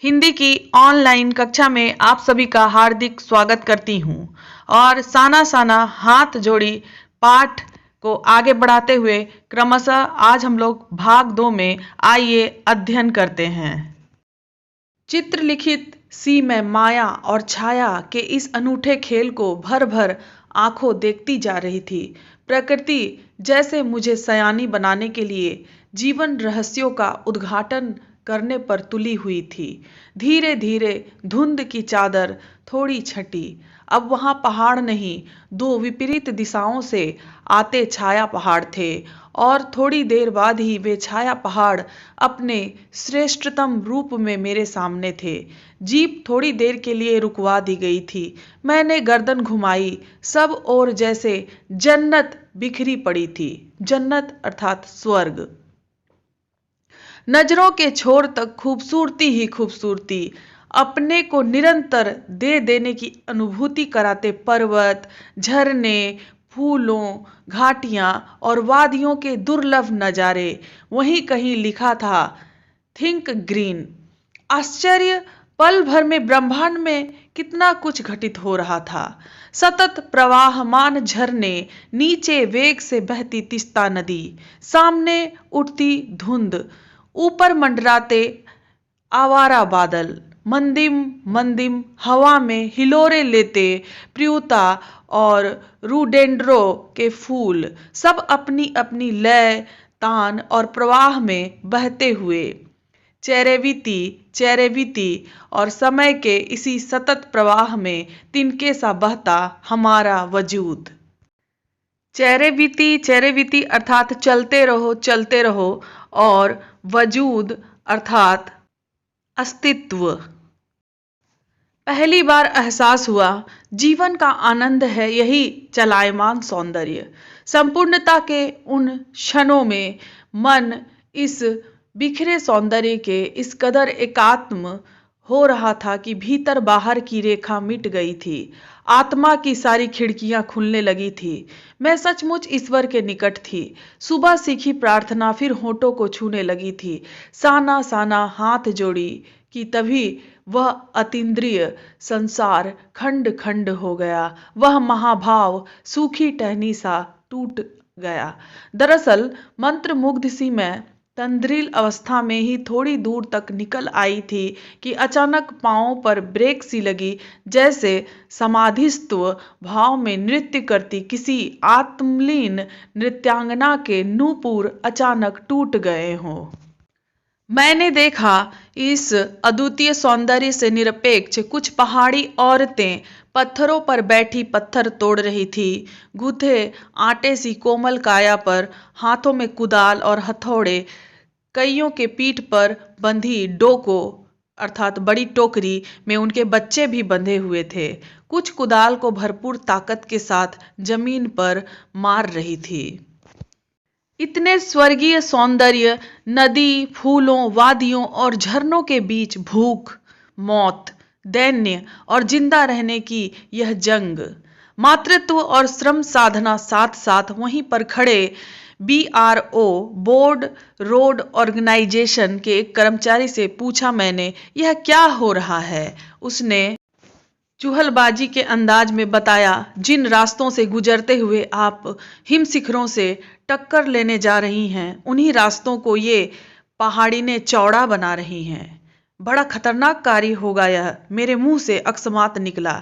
हिंदी की ऑनलाइन कक्षा में आप सभी का हार्दिक स्वागत करती हूँ और साना साना हाथ जोड़ी पाठ को आगे बढ़ाते हुए क्रमशः आज हम लोग भाग 2 में आइए अध्ययन करते हैं। चित्रलिखित सी मैं माया और छाया के इस अनूठे खेल को भर भर आंखों देखती जा रही थी। प्रकृति जैसे मुझे सयानी बनाने के लिए जीवन रहस्यों का उद्घाटन करने पर तुली हुई थी। धीरे धीरे धुंध की चादर थोड़ी छटी। अब वहां पहाड़ नहीं, दो विपरीत दिशाओं से आते छाया पहाड़ थे और थोड़ी देर बाद ही वे छाया पहाड़ अपने श्रेष्ठतम रूप में मेरे सामने थे। जीप थोड़ी देर के लिए रुकवा दी गई थी। मैंने गर्दन घुमाई। सब ओर जैसे जन्नत बिखरी पड़ी थी। जन्नत अर्थात स्वर्ग। नजरों के छोर तक खूबसूरती ही खूबसूरती, अपने को निरंतर दे देने की अनुभूति कराते पर्वत, झरने, फूलों, घाटियां और वादियों के दुर्लभ नजारे। वहीं कहीं लिखा था थिंक ग्रीन। आश्चर्य, पल भर में ब्रह्मांड में कितना कुछ घटित हो रहा था। सतत प्रवाहमान झरने, नीचे वेग से बहती तीस्ता नदी, सामने उठती धुंध, ऊपर मंडराते आवारा बादल, मंदिम मंदिम हवा में हिलोरे लेते प्रियुता और रूडेंड्रो के फूल, सब अपनी अपनी लय, तान और प्रवाह में बहते हुए। चेरेवीती चेरेवीती और समय के इसी सतत प्रवाह में तिनके सा बहता हमारा वजूद। चेरेवीती चेरेवीती अर्थात चलते रहो और वजूद अर्थात अस्तित्व। पहली बार एहसास हुआ जीवन का आनंद है यही चलायमान सौंदर्य। संपूर्णता के उन क्षणों में मन इस बिखरे सौंदर्य के इस कदर एकात्म हो रहा था कि भीतर बाहर की रेखा मिट गई थी। आत्मा की सारी खिड़कियां खुलने लगी थी। मैं सचमुच ईश्वर के निकट थी। सुबह सीखी प्रार्थना फिर होठों को छूने लगी थी। साना साना हाथ जोड़ी कि तभी वह अतीन्द्रिय संसार खंड खंड हो गया। वह महाभाव सूखी टहनी सा टूट गया। दरअसल मंत्रमुग्ध सी मैं तंद्रिल अवस्था में ही थोड़ी दूर तक निकल आई थी कि अचानक पांवों पर ब्रेक सी लगी, जैसे समाधिस्त्व भाव में नृत्य करती किसी आत्मलीन नृत्यांगना के नूपुर अचानक टूट गए हों। मैंने देखा इस अद्वितीय सौंदर्य से निरपेक्ष कुछ पहाड़ी औरतें पत्थरों पर बैठी पत्थर तोड़ रही थी। गूथे आटे सी कोमल काया पर हाथों में कुदाल और हथौड़े, कईयों के पीठ पर बंधी डोको अर्थात बड़ी टोकरी में उनके बच्चे भी बंधे हुए थे। कुछ कुदाल को भरपूर ताकत के साथ जमीन पर मार रही थी। इतने स्वर्गीय सौंदर्य, नदी, फूलों, वादियों और झरनों के बीच भूख, मौत, दैन्य और जिंदा रहने की यह जंग। मातृत्व और श्रम साधना साथ साथ वहीं पर खड़े BRO बोर्ड रोड ऑर्गेनाइजेशन के एक कर्मचारी से पूछा मैंने, यह क्या हो रहा है? उसने चुहलबाजी के अंदाज में बताया, जिन रास्तों से गुजरते हुए आप हिम शिखरों से टक्कर लेने जा रही हैं, उन्हीं रास्तों को ये पहाड़ीने चौड़ा बना रही हैं। बड़ा खतरनाक कार्य होगा यह, मेरे मुंह से अकस्मात निकला।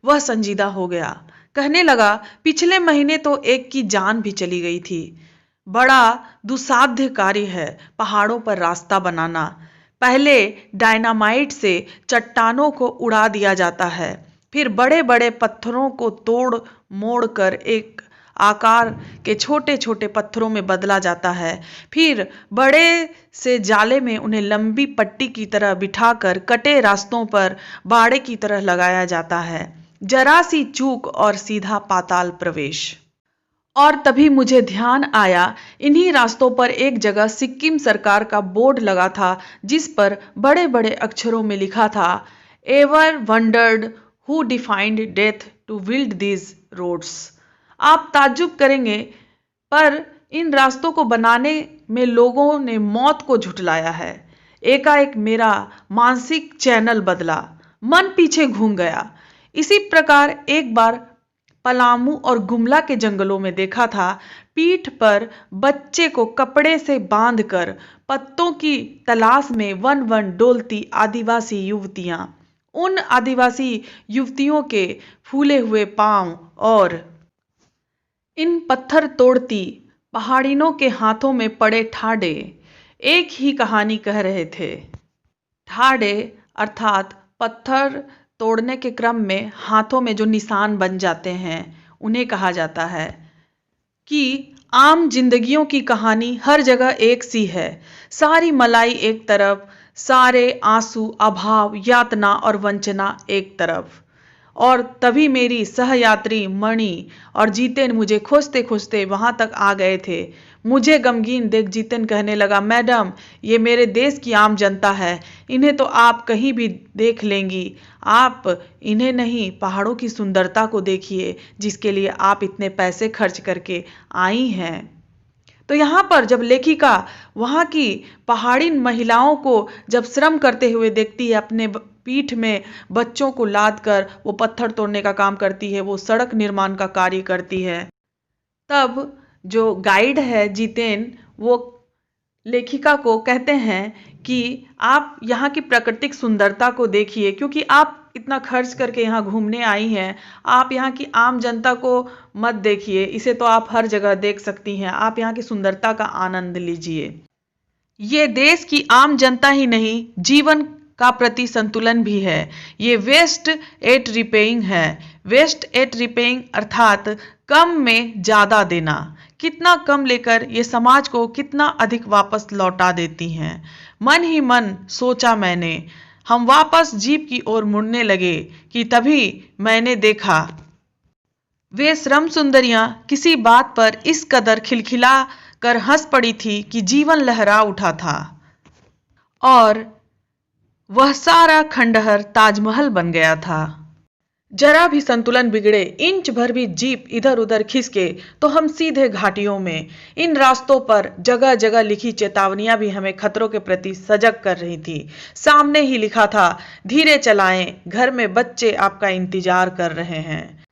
वह संजीदा हो गया। कहने लगा, पिछले महीने तो एक की जान भी चली गई थी। बड़ा दुस्साध्य कार्य है पहाड़ों पर रास्ता बनाना। पहले डायनामाइट से चट्टानों को उड़ा दिया जाता है, फिर बड़े बड़े पत्थरों को तोड़ मोड़ कर एक आकार के छोटे छोटे पत्थरों में बदला जाता है, फिर बड़े से जाले में उन्हें लंबी पट्टी की तरह बिठाकर कटे रास्तों पर बाड़े की तरह लगाया जाता है। जरा सी चूक और सीधा पाताल प्रवेश। और तभी मुझे ध्यान आया, इन्हीं रास्तों पर एक जगह सिक्किम सरकार का बोर्ड लगा था, जिस पर बड़े बड़े अक्षरों में लिखा था, ever wondered who defined death to build these roads. आप ताज्जुब करेंगे, पर इन रास्तों को बनाने में लोगों ने मौत को झुठलाया है। एकाएक मेरा मानसिक चैनल बदला, मन पीछे घूम गया। इसी प्रकार एक बार पलामू और गुमला के जंगलों में देखा था, पीठ पर बच्चे को कपड़े से बांधकर पत्तों की तलाश में वन वन डोलती आदिवासी युवतियां। उन आदिवासी युवतियों के फूले हुए पांव और इन पत्थर तोड़ती पहाड़िनों के हाथों में पड़े ठाडे एक ही कहानी कह रहे थे। ठाडे अर्थात पत्थर तोड़ने के क्रम में हाथों में जो निशान बन जाते हैं, उन्हें कहा जाता है कि आम जिंदगियों की कहानी हर जगह एक सी है। सारी मलाई एक तरफ, सारे आंसू, अभाव, यातना और वंचना एक तरफ। और तभी मेरी सहयात्री मणि और जीतेन मुझे खोजते खोजते वहां तक आ गए थे। मुझे गमगीन देख जीतेन कहने लगा, मैडम, ये मेरे देश की आम जनता है, इन्हें तो आप कहीं भी देख लेंगी। आप इन्हें नहीं, पहाड़ों की सुंदरता को देखिए जिसके लिए आप इतने पैसे खर्च करके आई हैं। तो यहाँ पर जब लेखिका वहाँ की पहाड़ी महिलाओं को जब श्रम करते हुए देखती है, अपने पीठ में बच्चों को लाद कर वो पत्थर तोड़ने का काम करती है, वो सड़क निर्माण का कार्य करती है, तब जो गाइड है जीतेन, वो लेखिका को कहते हैं कि आप यहाँ की प्राकृतिक सुंदरता को देखिए, क्योंकि आप इतना खर्च करके यहाँ घूमने आई हैं, आप यहाँ की आम जनता को मत देखिए, इसे तो आप हर जगह देख सकती हैं, आप यहाँ की सुंदरता का आनंद लीजिए। ये देश की आम जनता ही नहीं, जीवन का प्रति संतुलन भी है। ये वेस्ट एट रिपेइंग है। वेस्ट एट रिपेइंग अर्थात कम में ज्यादा देना। कितना कम लेकर ये समाज को कितना अधिक वापस लौटा देती हैं। मन ही मन सोचा मैंने, हम वापस जीप की ओर मुड़ने लगे कि तभी मैंने देखा वे श्रम सुंदरियां किसी बात पर इस कदर खिलखिला कर हंस पड़ी थी कि जीवन लहरा उठा था और वह सारा खंडहर ताजमहल बन गया था। जरा भी संतुलन बिगड़े, इंच भर भी जीप इधर उधर खिसके तो हम सीधे घाटियों में। इन रास्तों पर जगह जगह लिखी चेतावनियां भी हमें खतरों के प्रति सजग कर रही थी। सामने ही लिखा था, धीरे चलाएं, घर में बच्चे आपका इंतजार कर रहे हैं।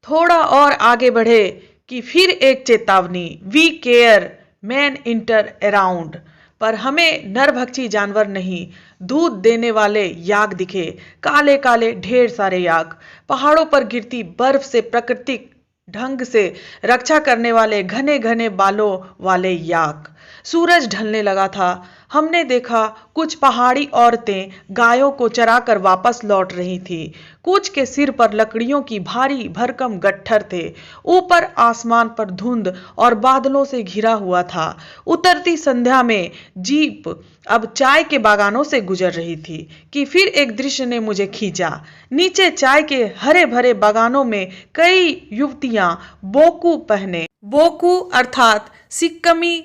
थोड़ा और आगे बढ़े कि फिर एक चेतावनी, we care, man enter around. पर हमें नरभक्षी जानवर नहीं, दूध देने वाले याक दिखे, काले काले ढेर सारे याक, पहाड़ों पर गिरती बर्फ से प्राकृतिक ढंग से रक्षा करने वाले घने घने बालों वाले याक। सूरज ढलने लगा था। हमने देखा कुछ पहाड़ी औरतें गायों को चराकर वापस लौट रही थी। कुछ के सिर पर लकड़ियों की भारी भरकम गट्ठर थे। ऊपर आसमान पर धुंध और बादलों से घिरा हुआ था। उतरती संध्या में जीप अब चाय के बागानों से गुजर रही थी कि फिर एक दृश्य ने मुझे खींचा। नीचे चाय के हरे भरे बागानों में कई युवतियां बोकू पहने, बोकू अर्थात सिक्कमी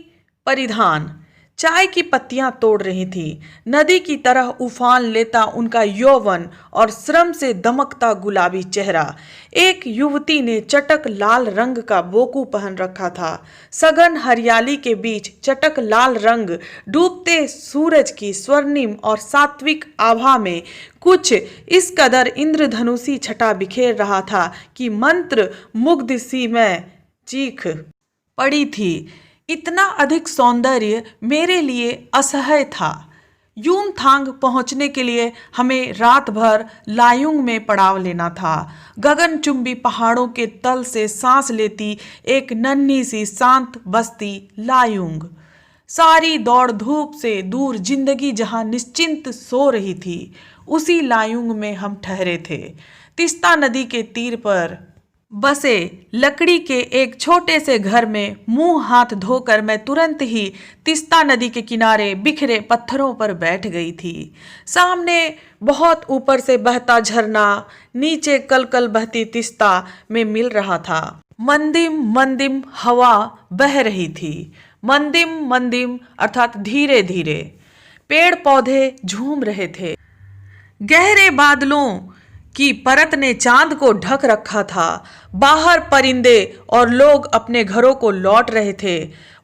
परिधान, चाय की पत्तियां तोड़ रही थी। नदी की तरह उफान लेता उनका यौवन और श्रम से दमकता गुलाबी चेहरा। एक युवती ने चटक लाल रंग का बोकू पहन रखा था। सघन हरियाली के बीच चटक लाल रंग डूबते सूरज की स्वर्णिम और सात्विक आभा में कुछ इस कदर इंद्रधनुषी छटा बिखेर रहा था कि मंत्र मुग्ध सी मैं चीख पड़ी थी। इतना अधिक सौंदर्य मेरे लिए असह्य था। यूमथांग पहुंचने के लिए हमें रात भर लायुंग में पड़ाव लेना था। गगनचुंबी पहाड़ों के तल से सांस लेती एक नन्ही सी शांत बस्ती लायुंग। सारी दौड़ धूप से दूर जिंदगी जहां निश्चिंत सो रही थी, उसी लायुंग में हम ठहरे थे। तिस्ता नदी के तीर पर बसे लकड़ी के एक छोटे से घर में मुंह हाथ धोकर मैं तुरंत ही तिस्ता नदी के किनारे बिखरे पत्थरों पर बैठ गई थी। सामने बहुत ऊपर से बहता झरना नीचे कलकल बहती तिस्ता में मिल रहा था। मंदिम मंदिम हवा बह रही थी। मंदिम मंदिम अर्थात धीरे धीरे। पेड़ पौधे झूम रहे थे। गहरे बादलों की परत ने चांद को ढक रखा था। बाहर परिंदे और लोग अपने घरों को लौट रहे थे।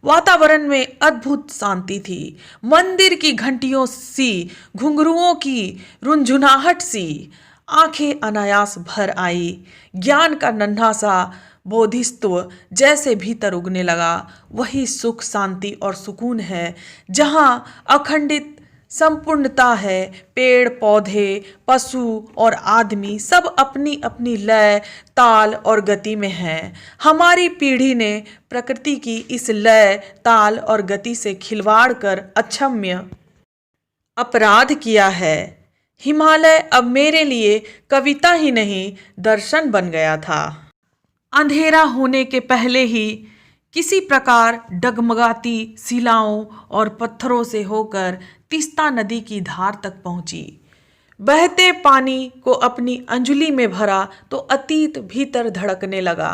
वातावरण में अद्भुत शांति थी। मंदिर की घंटियों सी, घुंघरुओं की रुंझुनाहट सी आंखें अनायास भर आई। ज्ञान का नन्हा सा बोधिसत्व जैसे भीतर उगने लगा। वही सुख, शांति और सुकून है जहां अखंडित संपूर्णता है। पेड़ पौधे, पशु और आदमी सब अपनी अपनी लय, ताल और गति में हैं। हमारी पीढ़ी ने प्रकृति की इस लय, ताल और गति से खिलवाड़ कर अक्षम्य अपराध किया है। हिमालय अब मेरे लिए कविता ही नहीं, दर्शन बन गया था। अंधेरा होने के पहले ही किसी प्रकार डगमगाती शिलाओं और पत्थरों से होकर तीस्ता नदी की धार तक पहुंची। बहते पानी को अपनी अंजुलि में भरा तो अतीत भीतर धड़कने लगा।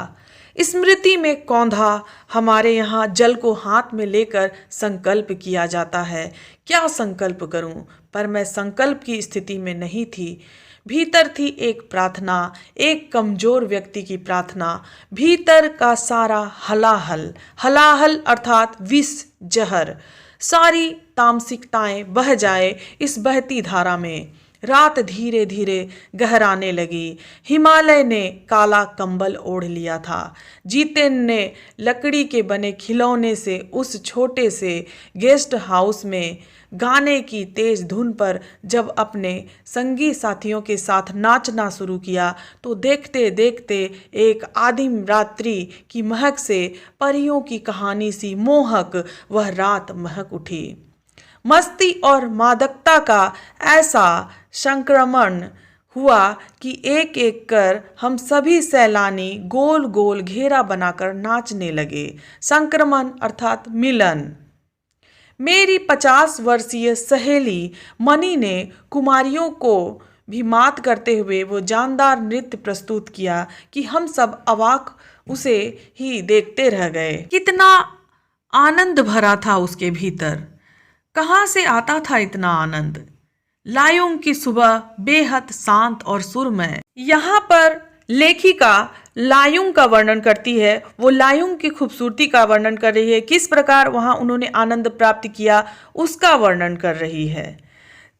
स्मृति में कौंधा। हमारे यहाँ जल को हाथ में लेकर संकल्प किया जाता है। क्या संकल्प करूं? पर मैं संकल्प की स्थिति में नहीं थी। भीतर थी एक प्रार्थना, एक कमजोर व्यक्ति की प्रार्थना। भीतर का सारा हलाहल, हलाहल अर्थात विष, जहर, सारी तामसिकताएं बह जाए इस बहती धारा में। रात धीरे धीरे गहराने लगी। हिमालय ने काला कंबल ओढ़ लिया था। जीतेन ने लकड़ी के बने खिलौने से उस छोटे से गेस्ट हाउस में गाने की तेज धुन पर जब अपने संगी साथियों के साथ नाचना शुरू किया तो देखते देखते एक आदिम रात्रि की महक से परियों की कहानी सी मोहक वह रात महक उठी। मस्ती और मादकता का ऐसा संक्रमण हुआ कि एक एक कर हम सभी सैलानी गोल गोल घेरा बनाकर नाचने लगे। संक्रमण अर्थात मिलन। मेरी 50 वर्षीय सहेली मनी ने कुमारियों को भी मात करते हुए वो जानदार नृत्य प्रस्तुत किया कि हम सब अवाक उसे ही देखते रह गए। कितना आनंद भरा था उसके भीतर। कहाँ से आता था इतना आनंद? लायुंग की सुबह बेहद शांत और सुरमय। यहाँ पर लेखिका लायुंग का वर्णन करती है। वो लायुंग की खूबसूरती का वर्णन कर रही है। किस प्रकार वहाँ उन्होंने आनंद प्राप्त किया उसका वर्णन कर रही है।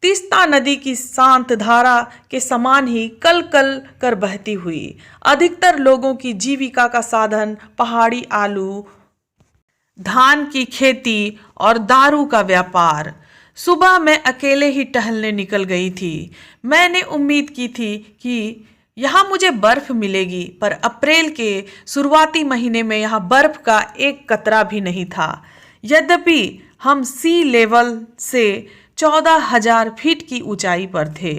तीस्ता नदी की शांत धारा के समान ही कल कल कर बहती हुई। अधिकतर लोगों की जीविका का साधन पहाड़ी आलू, धान की खेती और दारू का व्यापार। सुबह मैं अकेले ही टहलने निकल गई थी। मैंने उम्मीद की थी कि यहाँ मुझे बर्फ मिलेगी, पर अप्रैल के शुरुआती महीने में यहाँ बर्फ का एक कतरा भी नहीं था। यद्यपि हम सी लेवल से 14,000 फीट की ऊंचाई पर थे।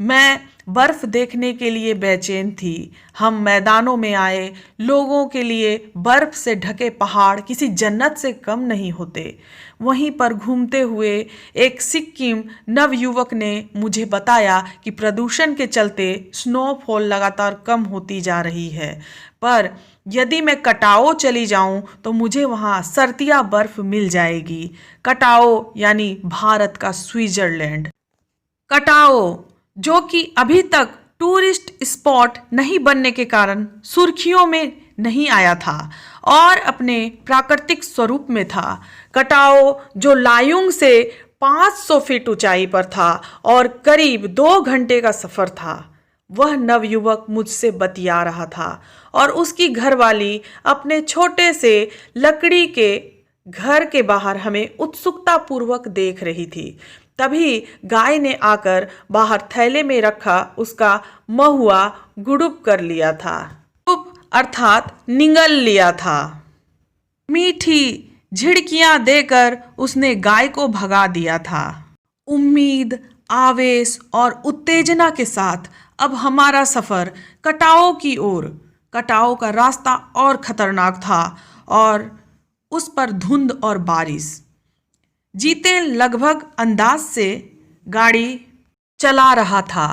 मैं बर्फ देखने के लिए बेचैन थी। हम मैदानों में आए लोगों के लिए बर्फ से ढके पहाड़ किसी जन्नत से कम नहीं होते। वहीं पर घूमते हुए एक सिक्किम नवयुवक ने मुझे बताया कि प्रदूषण के चलते स्नोफॉल लगातार कम होती जा रही है, पर यदि मैं कटाओ चली जाऊं तो मुझे वहां सर्दिया बर्फ मिल जाएगी। कटाओ यानी भारत का स्विट्जरलैंड। कटाओ जो कि अभी तक टूरिस्ट स्पॉट नहीं बनने के कारण सुर्खियों में नहीं आया था और अपने प्राकृतिक स्वरूप में था। कटाओ जो लायुंग से 500 फीट ऊंचाई पर था और करीब 2 घंटे का सफर था। वह नवयुवक मुझसे बतिया रहा था और उसकी घरवाली अपने छोटे से लकड़ी के घर के बाहर हमें उत्सुकता पूर्वक देख रही थी। तभी गाय ने आकर बाहर थैले में रखा उसका महुआ गुड़ुप कर लिया था। गुड़ुप अर्थात निगल लिया था। मीठी झिड़कियां देकर उसने गाय को भगा दिया था। उम्मीद, आवेश और उत्तेजना के साथ अब हमारा सफर कटाओ की ओर। कटाओ का रास्ता और खतरनाक था और उस पर धुंध और बारिश। जीते लगभग अंदाज से गाड़ी चला रहा था।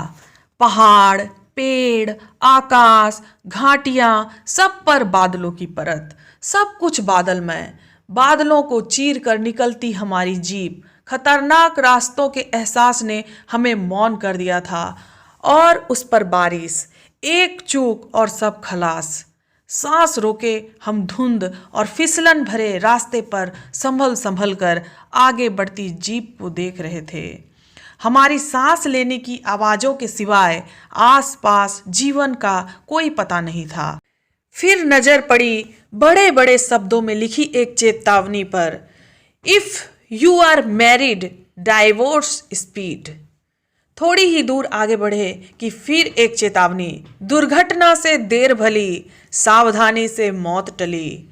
पहाड़, पेड़, आकाश, घाटियां, सब पर बादलों की परत। सब कुछ बादलमय। बादलों को चीर कर निकलती हमारी जीप। खतरनाक रास्तों के एहसास ने हमें मौन कर दिया था और उस पर बारिश। एक चूक और सब खलास। सांस रोके हम धुंध और फिसलन भरे रास्ते पर संभल संभल कर आगे बढ़ती जीप को देख रहे थे। हमारी सांस लेने की आवाज़ों के सिवाय आसपास जीवन का कोई पता नहीं था। फिर नजर पड़ी बड़े बड़े शब्दों में लिखी एक चेतावनी पर, if you are married divorce speed. थोड़ी ही दूर आगे बढ़े कि फिर एक चेतावनी, दुर्घटना से देर भली, सावधानी से मौत टली।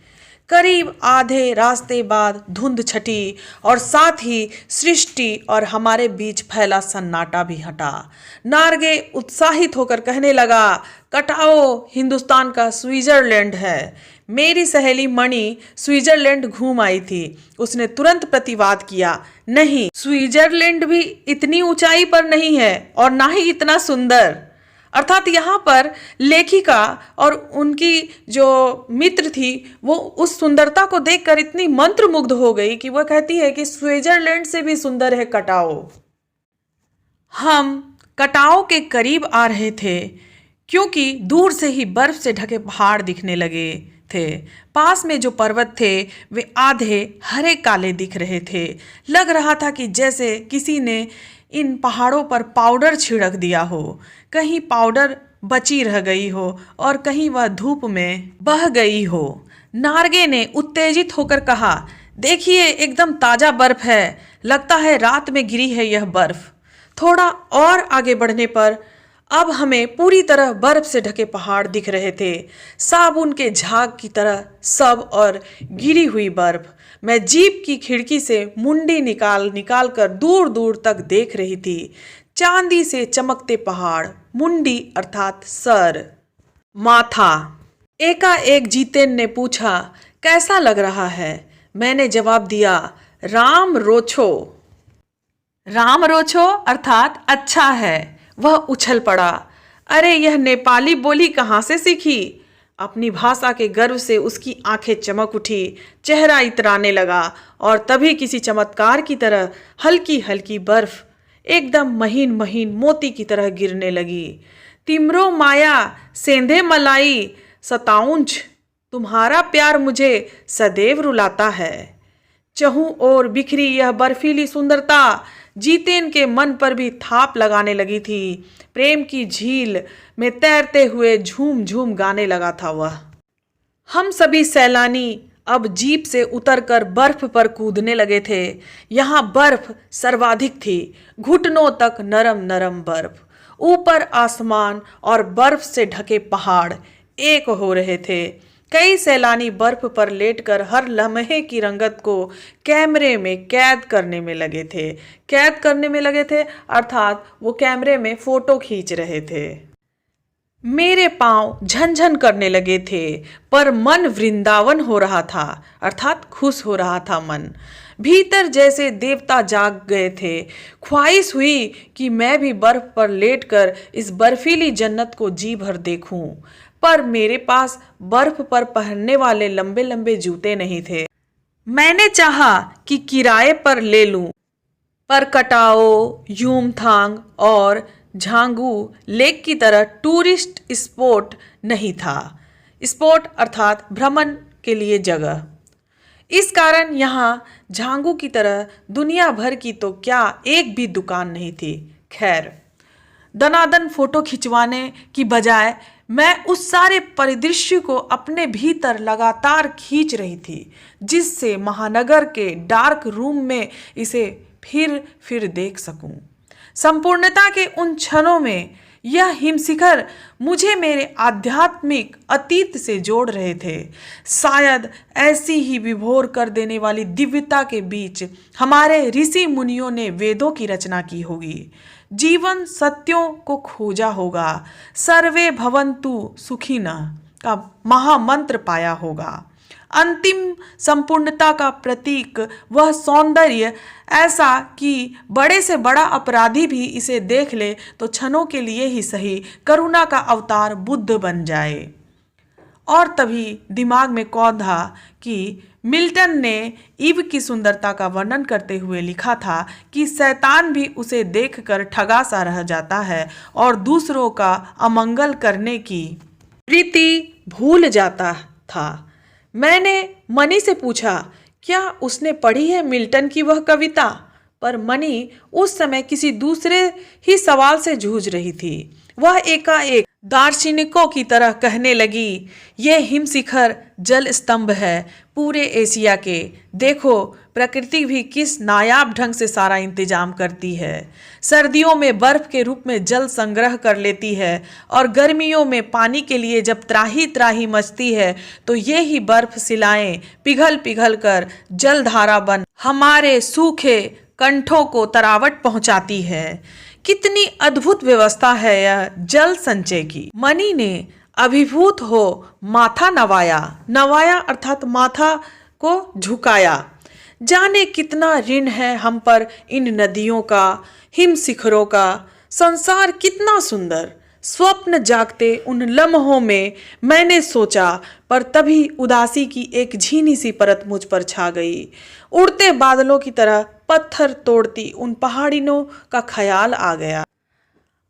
करीब आधे रास्ते बाद धुंध छटी और साथ ही सृष्टि और हमारे बीच फैला सन्नाटा भी हटा। नार्गे उत्साहित होकर कहने लगा, कटाओ हिंदुस्तान का स्विट्जरलैंड है। मेरी सहेली मणि स्विट्जरलैंड घूम आई थी। उसने तुरंत प्रतिवाद किया, नहीं, स्विट्जरलैंड भी इतनी ऊंचाई पर नहीं है और ना ही इतना सुंदर। अर्थात यहाँ पर लेखिका और उनकी जो मित्र थी वो उस सुंदरता को देखकर इतनी मंत्रमुग्ध हो गई कि वह कहती है कि स्विट्जरलैंड से भी सुंदर है कटाओ। हम कटाओ के करीब आ रहे थे क्योंकि दूर से ही बर्फ से ढके पहाड़ दिखने लगे थे। पास में जो पर्वत थे वे आधे हरे काले दिख रहे थे। लग रहा था कि जैसे किसी ने इन पहाड़ों पर पाउडर छिड़क दिया हो। कहीं पाउडर बची रह गई हो और कहीं वह धूप में बह गई हो। नार्गे ने उत्तेजित होकर कहा, देखिए एकदम ताज़ा बर्फ है, लगता है रात में गिरी है यह बर्फ। थोड़ा और आगे बढ़ने पर अब हमें पूरी तरह बर्फ से ढके पहाड़ दिख रहे थे, साबुन के झाग की तरह सब और गिरी हुई बर्फ। मैं जीप की खिड़की से मुंडी निकाल निकाल कर दूर दूर तक देख रही थी। चांदी से चमकते पहाड़, मुंडी अर्थात सर, माथा। एकाएक जीतेन ने पूछा, कैसा लग रहा है? मैंने जवाब दिया, राम रोछो। राम रोछो अर्थात अच्छा है। वह उछल पड़ा, अरे यह नेपाली बोली कहाँ से सीखी? अपनी भाषा के गर्व से उसकी आंखें चमक उठी, चेहरा इतराने लगा और तभी किसी चमत्कार की तरह हल्की हल्की बर्फ एकदम महीन महीन मोती की तरह गिरने लगी। तिमरो माया सेंधे मलाई सताउंच, तुम्हारा प्यार मुझे सदैव रुलाता है। चहु ओर बिखरी यह बर्फीली सुंदरता जीतेन के मन पर भी थाप लगाने लगी थी। प्रेम की झील में तैरते हुए झूम झूम गाने लगा था वह। हम सभी सैलानी अब जीप से उतरकर बर्फ पर कूदने लगे थे। यहाँ बर्फ सर्वाधिक थी, घुटनों तक नरम नरम बर्फ। ऊपर आसमान और बर्फ से ढके पहाड़ एक हो रहे थे। कई सैलानी बर्फ पर लेटकर हर लम्हे की रंगत को कैमरे में कैद करने में लगे थे अर्थात वो कैमरे में फोटो खींच रहे थे। मेरे पांव झनझन करने लगे थे पर मन वृंदावन हो रहा था अर्थात खुश हो रहा था मन। भीतर जैसे देवता जाग गए थे। ख्वाहिश हुई कि मैं भी बर्फ पर लेटकर इस बर्फीली जन्नत को जी भर देखूं, पर मेरे पास बर्फ पर पहनने वाले लंबे लंबे जूते नहीं थे। मैंने चाहा कि किराए पर ले लूं, पर कटाओ, यूमथांग और झांगू लेक की तरह टूरिस्ट स्पॉट नहीं था। स्पॉट अर्थात भ्रमण के लिए जगह। इस कारण यहाँ झांगू की तरह दुनिया भर की तो क्या एक भी दुकान नहीं थी। खैर, दनादन फोटो खिंचवाने की बजाय मैं उस सारे परिदृश्य को अपने भीतर लगातार खींच रही थी, जिससे महानगर के डार्क रूम में इसे फिर देख सकूं। संपूर्णता के उन क्षणों में यह हिमशिखर मुझे मेरे आध्यात्मिक अतीत से जोड़ रहे थे। शायद ऐसी ही विभोर कर देने वाली दिव्यता के बीच हमारे ऋषि मुनियों ने वेदों की रचना की होगी, जीवन सत्यों को खोजा होगा, सर्वे भवन्तु सुखिनः का महामंत्र पाया होगा। अंतिम संपूर्णता का प्रतीक वह सौंदर्य ऐसा कि बड़े से बड़ा अपराधी भी इसे देख ले तो क्षणों के लिए ही सही करुणा का अवतार बुद्ध बन जाए। और तभी दिमाग में कौंधा कि मिल्टन ने ईव की सुंदरता का वर्णन करते हुए लिखा था कि शैतान भी उसे देखकर ठगा सा रह जाता है और दूसरों का अमंगल करने की वृत्ति भूल जाता था। मैंने मनी से पूछा, क्या उसने पढ़ी है मिल्टन की वह कविता? पर मनी उस समय किसी दूसरे ही सवाल से जूझ रही थी। वह एकाएक दार्शनिकों की तरह कहने लगी, ये हिमशिखर जल स्तंभ है पूरे एशिया के। देखो प्रकृति भी किस नायाब ढंग से सारा इंतजाम करती है। सर्दियों में बर्फ के रूप में जल संग्रह कर लेती है और गर्मियों में पानी के लिए जब त्राही त्राही मचती है तो ये ही बर्फ शिलाएं पिघल पिघल कर जलधारा बन हमारे सूखे कंठों को तरावट पहुंचाती है। कितनी अद्भुत व्यवस्था है यह जल संचय की। मनी ने अभिभूत हो माथा नवाया। नवाया अर्थात माथा को झुकाया। जाने कितना ऋण है हम पर इन नदियों का, हिम शिखरों का। संसार कितना सुंदर। स्वप्न जागते उन लम्हों में मैंने सोचा, पर तभी उदासी की एक झीनी सी परत मुझ पर छा गई। उड़ते बादलों की तरह पत्थर तोड़ती उन पहाड़ियों का ख्याल आ गया।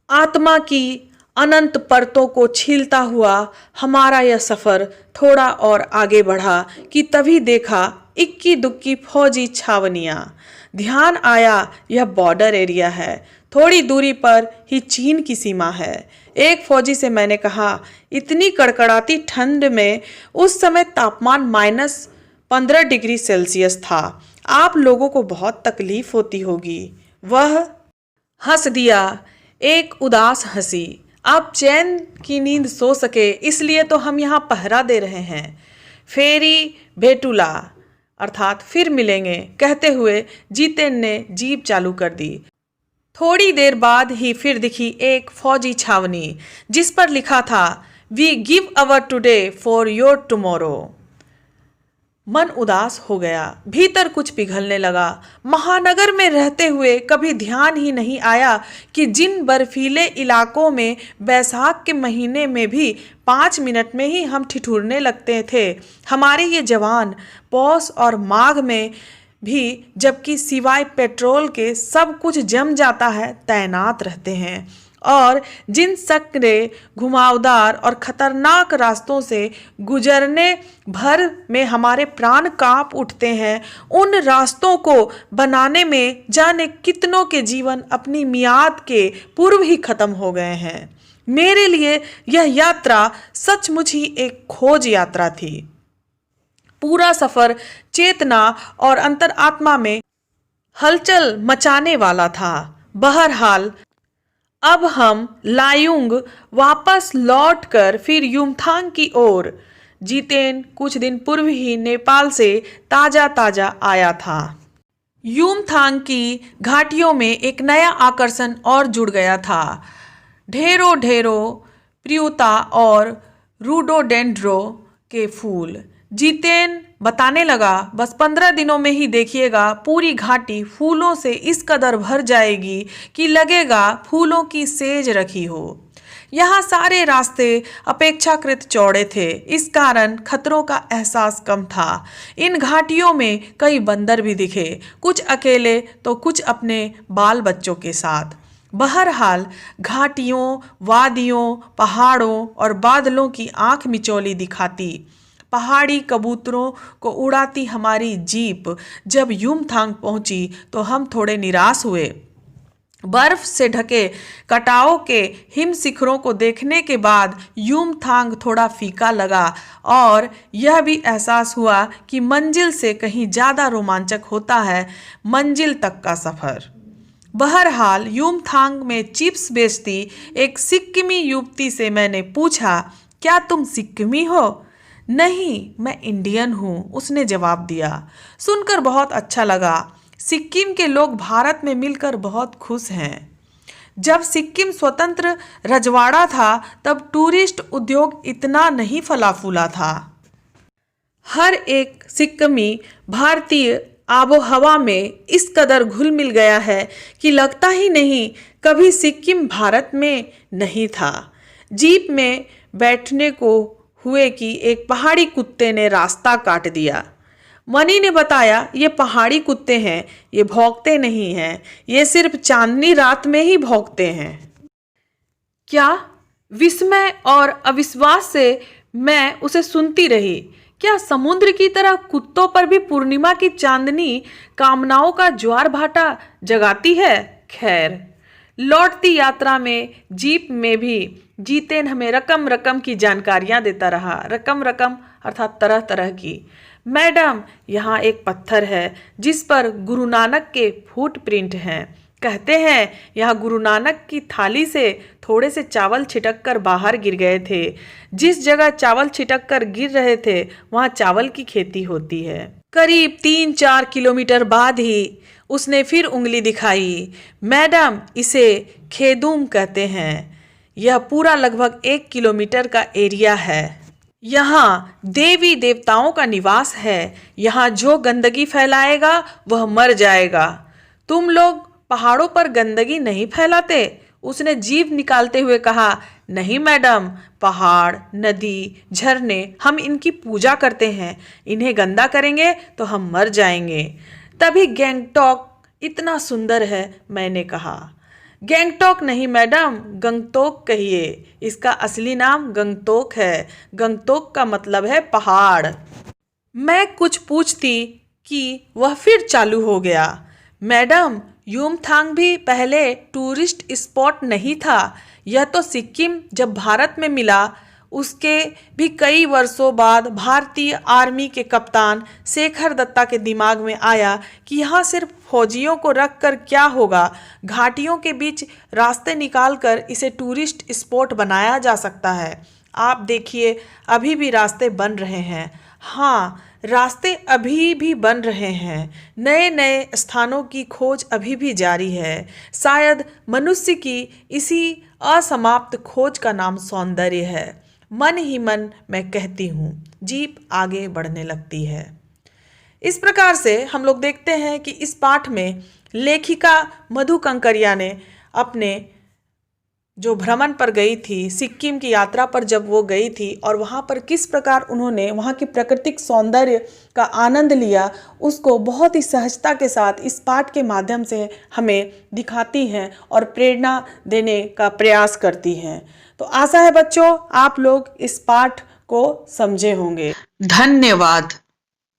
आत्मा की अनंत परतों को छीलता हुआ हमारा यह सफर थोड़ा और आगे बढ़ा कि तभी देखा इक्की दुक्की फौजी छावनियां। ध्यान आया यह बॉर्डर एरिया है, थोड़ी दूरी पर ही चीन की सीमा है। एक फौजी से मैंने कहा, इतनी कड़कड़ाती ठंड में उस समय तापमान -15 डिग्री सेल्सियस था, आप लोगों को बहुत तकलीफ होती होगी। वह हंस दिया, एक उदास हंसी। आप चैन की नींद सो सके इसलिए तो हम यहाँ पहरा दे रहे हैं। फेरी भेटुला अर्थात फिर मिलेंगे कहते हुए जीतेन ने जीप चालू कर दी। थोड़ी देर बाद ही फिर दिखी एक फौजी छावनी जिस पर लिखा था, we give our today for your tomorrow. मन उदास हो गया, भीतर कुछ पिघलने लगा। महानगर में रहते हुए कभी ध्यान ही नहीं आया कि जिन बर्फीले इलाकों में बैसाख के महीने में भी 5 मिनट में ही हम ठिठुरने लगते थे, हमारे ये जवान पौष और माघ में भी, जबकि सिवाय पेट्रोल के सब कुछ जम जाता है, तैनात रहते हैं। और जिन सकरे घुमावदार और खतरनाक रास्तों से गुजरने भर में हमारे प्राण कांप उठते हैं, उन रास्तों को बनाने में जाने कितनों के जीवन अपनी मियाद के पूर्व ही खत्म हो गए हैं। मेरे लिए यह यात्रा सचमुच ही एक खोज यात्रा थी। पूरा सफर चेतना और अंतरात्मा में हलचल मचाने वाला था। बहरहाल अब हम लायुंग वापस लौटकर फिर युमथांग की ओर। जीतेन कुछ दिन पूर्व ही नेपाल से ताजा ताजा आया था। युमथांग की घाटियों में एक नया आकर्षण और जुड़ गया था। ढेरों ढेरों प्रियुता और रूडोडेंड्रो के फूल। जीतेन बताने लगा, बस 15 दिनों में ही देखिएगा पूरी घाटी फूलों से इस कदर भर जाएगी कि लगेगा फूलों की सेज रखी हो। यहाँ सारे रास्ते अपेक्षाकृत चौड़े थे, इस कारण खतरों का एहसास कम था। इन घाटियों में कई बंदर भी दिखे, कुछ अकेले तो कुछ अपने बाल बच्चों के साथ। बहरहाल घाटियों, वादियों, पहाड़ों और बादलों की आंख मिचौली दिखाती पहाड़ी कबूतरों को उड़ाती हमारी जीप जब युमथांग पहुंची तो हम थोड़े निराश हुए। बर्फ से ढके कटाओं के हिम शिखरों को देखने के बाद युमथांग थोड़ा फीका लगा और यह भी एहसास हुआ कि मंजिल से कहीं ज़्यादा रोमांचक होता है मंजिल तक का सफ़र। बहरहाल युमथांग में चिप्स बेचती एक सिक्किमी युवती से मैंने पूछा, क्या तुम सिक्किमी हो? नहीं, मैं इंडियन हूँ, उसने जवाब दिया। सुनकर बहुत अच्छा लगा। सिक्किम के लोग भारत में मिलकर बहुत खुश हैं। जब सिक्किम स्वतंत्र रजवाड़ा था तब टूरिस्ट उद्योग इतना नहीं फला फूला था। हर एक सिक्किमी भारतीय आबोहवा में इस कदर घुल मिल गया है कि लगता ही नहीं कभी सिक्किम भारत में नहीं था। जीप में बैठने को हुए कि एक पहाड़ी कुत्ते ने रास्ता काट दिया। मनी ने बताया, ये पहाड़ी कुत्ते हैं, ये भौंकते नहीं हैं, ये सिर्फ चांदनी रात में ही भौंकते हैं। क्या? विस्मय और अविश्वास से मैं उसे सुनती रही। क्या समुद्र की तरह कुत्तों पर भी पूर्णिमा की चांदनी कामनाओं का ज्वार भाटा जगाती है? खैर, लौटती यात्रा में जीप में भी जीतेन हमें रकम रकम की जानकारियां देता रहा। रकम रकम अर्थात तरह तरह की। मैडम, यहाँ एक पत्थर है जिस पर गुरु नानक के फुटप्रिंट हैं। कहते हैं यहाँ गुरु नानक की थाली से थोड़े से चावल छिटक कर बाहर गिर गए थे। जिस जगह चावल छिटक कर गिर रहे थे वहाँ चावल की खेती होती है। करीब 3-4 किलोमीटर बाद ही उसने फिर उंगली दिखाई। मैडम, इसे खेदूम कहते हैं। यह पूरा लगभग 1 किलोमीटर का एरिया है। यहाँ देवी देवताओं का निवास है। यहाँ जो गंदगी फैलाएगा वह मर जाएगा। तुम लोग पहाड़ों पर गंदगी नहीं फैलाते? उसने जीभ निकालते हुए कहा। नहीं मैडम, पहाड़, नदी, झरने, हम इनकी पूजा करते हैं। इन्हें गंदा करेंगे तो हम मर जाएंगे। तभी गैंगटॉक इतना सुंदर है, मैंने कहा। गैंगटॉक नहीं मैडम, गंगटोक कहिए। इसका असली नाम गंगटोक है। गंगटोक का मतलब है पहाड़। मैं कुछ पूछती कि वह फिर चालू हो गया। मैडम, युमथांग भी पहले टूरिस्ट स्पॉट नहीं था। यह तो सिक्किम जब भारत में मिला उसके भी कई वर्षों बाद भारतीय आर्मी के कप्तान शेखर दत्ता के दिमाग में आया कि यहाँ सिर्फ फौजियों को रख कर क्या होगा, घाटियों के बीच रास्ते निकालकर इसे टूरिस्ट स्पॉट बनाया जा सकता है। आप देखिए, अभी भी रास्ते बन रहे हैं। हाँ, रास्ते अभी भी बन रहे हैं। नए नए स्थानों की खोज अभी भी जारी है। शायद मनुष्य की इसी असमाप्त खोज का नाम सौंदर्य है। मन ही मन मैं कहती हूँ। जीप आगे बढ़ने लगती है। इस प्रकार से हम लोग देखते हैं कि इस पाठ में लेखिका मधु कंकरिया ने अपने जो भ्रमण पर गई थी, सिक्किम की यात्रा पर जब वो गई थी और वहाँ पर किस प्रकार उन्होंने वहाँ की प्राकृतिक सौंदर्य का आनंद लिया, उसको बहुत ही सहजता के साथ इस पाठ के माध्यम से हमें दिखाती हैं और प्रेरणा देने का प्रयास करती हैं। तो आशा है बच्चों, आप लोग इस पाठ को समझे होंगे। धन्यवाद।